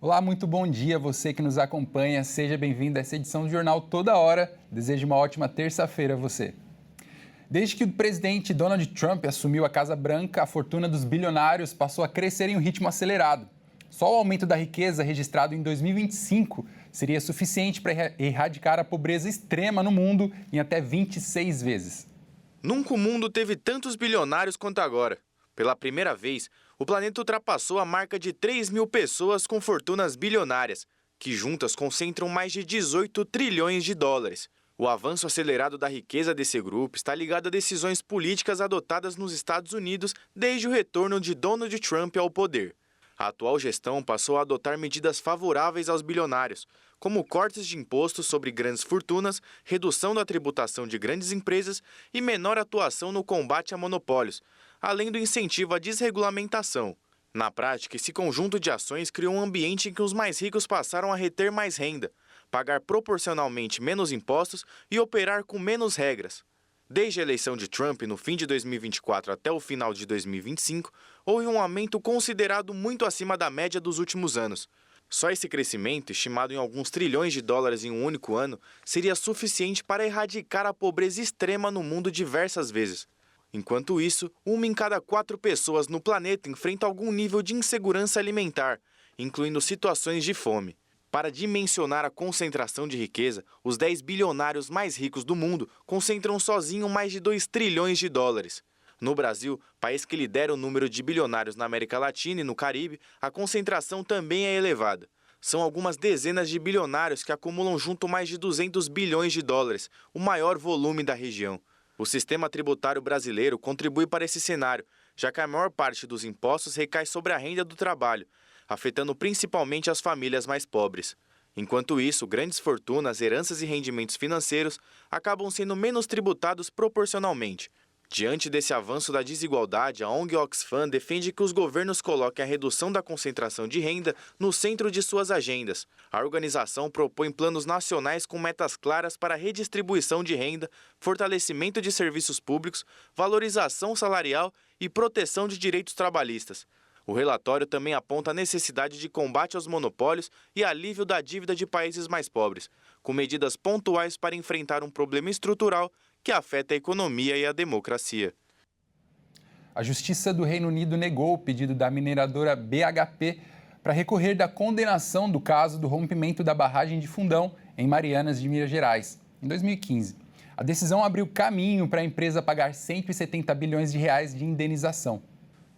Olá, muito bom dia você que nos acompanha. Seja bem-vindo a essa edição do Jornal Toda Hora. Desejo uma ótima terça-feira a você. Desde que o presidente Donald Trump assumiu a Casa Branca, a fortuna dos bilionários passou a crescer em um ritmo acelerado. Só o aumento da riqueza registrado em 2025 seria suficiente para erradicar a pobreza extrema no mundo em até 26 vezes. Nunca o mundo teve tantos bilionários quanto agora. Pela primeira vez, o planeta ultrapassou a marca de 3 mil pessoas com fortunas bilionárias, que juntas concentram mais de 18 trilhões de dólares. O avanço acelerado da riqueza desse grupo está ligado a decisões políticas adotadas nos Estados Unidos desde o retorno de Donald Trump ao poder. A atual gestão passou a adotar medidas favoráveis aos bilionários, como cortes de impostos sobre grandes fortunas, redução da tributação de grandes empresas e menor atuação no combate a monopólios, além do incentivo à desregulamentação. Na prática, esse conjunto de ações criou um ambiente em que os mais ricos passaram a reter mais renda, pagar proporcionalmente menos impostos e operar com menos regras. Desde a eleição de Trump no fim de 2024 até o final de 2025, houve um aumento considerado muito acima da média dos últimos anos. Só esse crescimento, estimado em alguns trilhões de dólares em um único ano, seria suficiente para erradicar a pobreza extrema no mundo diversas vezes. Enquanto isso, 1 em cada 4 pessoas no planeta enfrenta algum nível de insegurança alimentar, incluindo situações de fome. Para dimensionar a concentração de riqueza, os 10 bilionários mais ricos do mundo concentram sozinho mais de 2 trilhões de dólares. No Brasil, país que lidera o número de bilionários na América Latina e no Caribe, a concentração também é elevada. São algumas dezenas de bilionários que acumulam junto mais de 200 bilhões de dólares, o maior volume da região. O sistema tributário brasileiro contribui para esse cenário, já que a maior parte dos impostos recai sobre a renda do trabalho, afetando principalmente as famílias mais pobres. Enquanto isso, grandes fortunas, heranças e rendimentos financeiros acabam sendo menos tributados proporcionalmente. Diante desse avanço da desigualdade, a ONG Oxfam defende que os governos coloquem a redução da concentração de renda no centro de suas agendas. A organização propõe planos nacionais com metas claras para redistribuição de renda, fortalecimento de serviços públicos, valorização salarial e proteção de direitos trabalhistas. O relatório também aponta a necessidade de combate aos monopólios e alívio da dívida de países mais pobres, com medidas pontuais para enfrentar um problema estrutural que afeta a economia e a democracia. A Justiça do Reino Unido negou o pedido da mineradora BHP para recorrer da condenação do caso do rompimento da barragem de Fundão, em Marianas de Minas Gerais, em 2015. A decisão abriu caminho para a empresa pagar 170 bilhões de reais de indenização.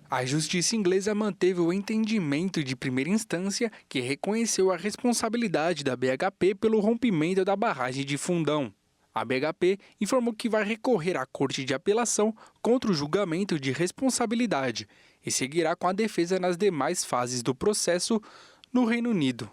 A justiça inglesa manteve o entendimento de primeira instância que reconheceu a responsabilidade da BHP pelo rompimento da barragem de Fundão. A BHP informou que vai recorrer à Corte de Apelação contra o julgamento de responsabilidade e seguirá com a defesa nas demais fases do processo no Reino Unido.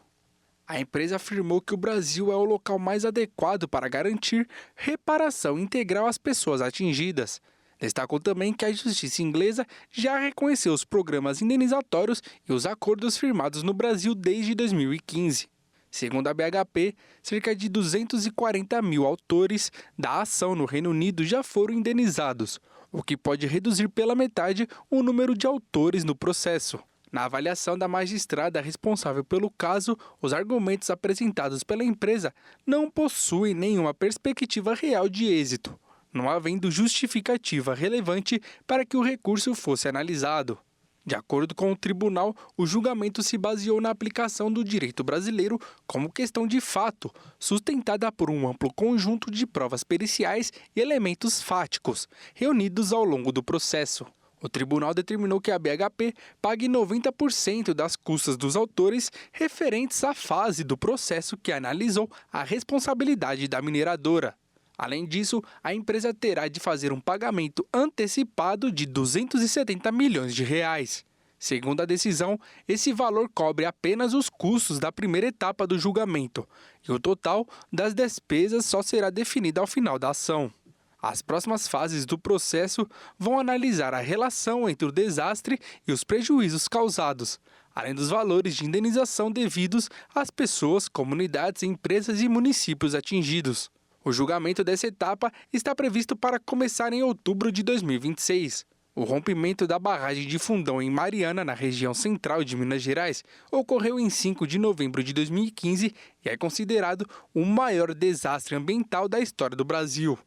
A empresa afirmou que o Brasil é o local mais adequado para garantir reparação integral às pessoas atingidas. Destacou também que a justiça inglesa já reconheceu os programas indenizatórios e os acordos firmados no Brasil desde 2015. Segundo a BHP, cerca de 240 mil autores da ação no Reino Unido já foram indenizados, o que pode reduzir pela metade o número de autores no processo. Na avaliação da magistrada responsável pelo caso, os argumentos apresentados pela empresa não possuem nenhuma perspectiva real de êxito, não havendo justificativa relevante para que o recurso fosse analisado. De acordo com o tribunal, o julgamento se baseou na aplicação do direito brasileiro como questão de fato, sustentada por um amplo conjunto de provas periciais e elementos fáticos, reunidos ao longo do processo. O tribunal determinou que a BHP pague 90% das custas dos autores referentes à fase do processo que analisou a responsabilidade da mineradora. Além disso, a empresa terá de fazer um pagamento antecipado de 270 milhões de reais. Segundo a decisão, esse valor cobre apenas os custos da primeira etapa do julgamento e o total das despesas só será definido ao final da ação. As próximas fases do processo vão analisar a relação entre o desastre e os prejuízos causados, além dos valores de indenização devidos às pessoas, comunidades, empresas e municípios atingidos. O julgamento dessa etapa está previsto para começar em outubro de 2026. O rompimento da barragem de Fundão em Mariana, na região central de Minas Gerais, ocorreu em 5 de novembro de 2015 e é considerado o maior desastre ambiental da história do Brasil.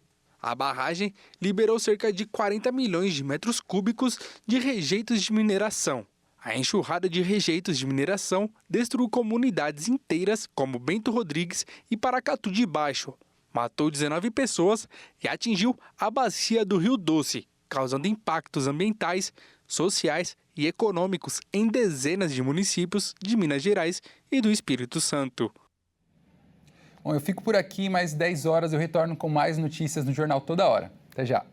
A barragem liberou cerca de 40 milhões de metros cúbicos de rejeitos de mineração. A enxurrada de rejeitos de mineração destruiu comunidades inteiras como Bento Rodrigues e Paracatu de Baixo, matou 19 pessoas e atingiu a bacia do Rio Doce, causando impactos ambientais, sociais e econômicos em dezenas de municípios de Minas Gerais e do Espírito Santo. Bom, eu fico por aqui, mais 10 horas eu retorno com mais notícias no Jornal Toda Hora. Até já.